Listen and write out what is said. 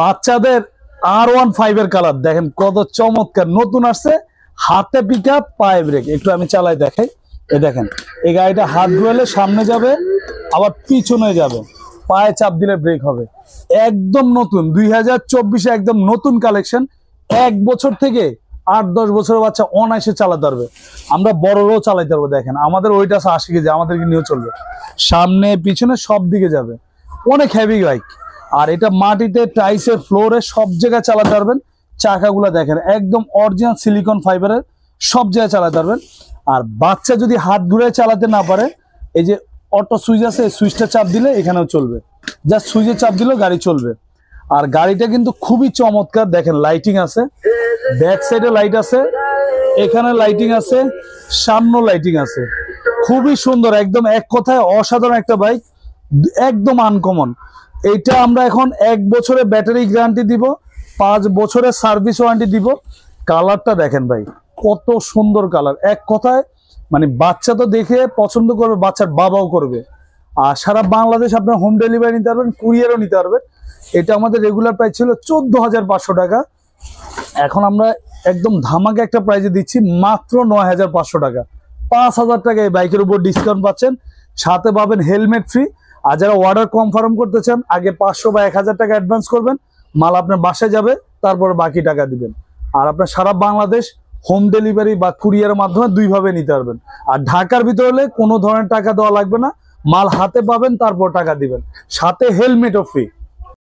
বাচ্চাদের R15 এর colour দেখেন কত চমৎকার, নতুন আসছে। হাতে পিকআপ পায়ে ব্রেক, একটু আমি চালাই দেখাই। এই দেখেন এই গাড়িটা হাত ঘুরালে সামনে যাবে, আবার পিছনে যাবে, পায়ে চাপ দিলে ব্রেক হবে। একদম নতুন 2024-এ একদম নতুন কালেকশন। 1 বছর থেকে 8-10 বছরের বাচ্চা অনায়াসে চালাতে পারবে, আমরা বড়রাও চালাতে পারবো। দেখেন আমাদের ওইটা 80 কেজি, আমাদেরকে নিয়ে চলবে, সামনে পিছনে সব দিকে যাবে, অনেক হেভি বাইক। আর এটা মাটিতে, টাইসে, ফ্লোরে সব জায়গায় চালাতে পারবেন। চাকাগুলো দেখেন একদম অরিজিনাল সিলিকন ফাইবারের, সব জায়গায় চালাতে পারবেন। আর বাচ্চা যদি হাত ঘুরে চালাতে না পারে, এই যে অটো সুইচ আছে, এই সুইচটা চাপ দিলে এখানেও চলবে, জাস্ট সুইচে চাপ দিলেও গাড়ি চলবে। আর গাড়িটা কিন্তু খুবই চমৎকার, দেখেন লাইটিং আছে, ব্যাক সাইডে লাইট আছে, এখানে লাইটিং আছে, সামনে লাইটিং আছে, খুবই সুন্দর, একদম এক কথায় অসাধারণ একটা বাইক, একদম আনকমন। এইটা আমরা এখন 1 বছরের ব্যাটারি গ্যারান্টি দিব, 5 বছরের সার্ভিস ওয়ারেন্টি দিব। কালারটা দেখেন ভাই কত সুন্দর কালার, এক কথায় মানে বাচ্চা তো দেখে পছন্দ করবে, বাচ্চার বাবাও করবে। আর সারা বাংলাদেশ আপনার হোম ডেলিভারি নিতে পারবেন, কুরিয়ারও নিতে পারবেন। এটা আমাদের রেগুলার প্রাইস ছিল 14,500 টাকা, এখন আমরা একদম ধামাকে একটা প্রাইজে দিচ্ছি মাত্র 9,500 টাকা। 5,000 টাকা এই বাইকের উপর ডিসকাউন্ট পাচ্ছেন, সাথে পাবেন হেলমেট ফ্রি। আর যারা অর্ডার কনফার্ম করতে চান, আগে 500 বা 1,000 টাকা অ্যাডভান্স করবেন, মাল আপনার বাসায় যাবে, তারপরে বাকি টাকা দিবেন। আর আপনার সারা বাংলাদেশ হোম ডেলিভারি বা কুরিয়ারের মাধ্যমে 2 ভাবে নিতে পারবেন। আর ঢাকার ভিতরে হলে কোনো ধরনের টাকা দেওয়া লাগবে না, মাল হাতে পাবেন, তারপর টাকা দিবেন, সাথে হেলমেটও ফ্রি।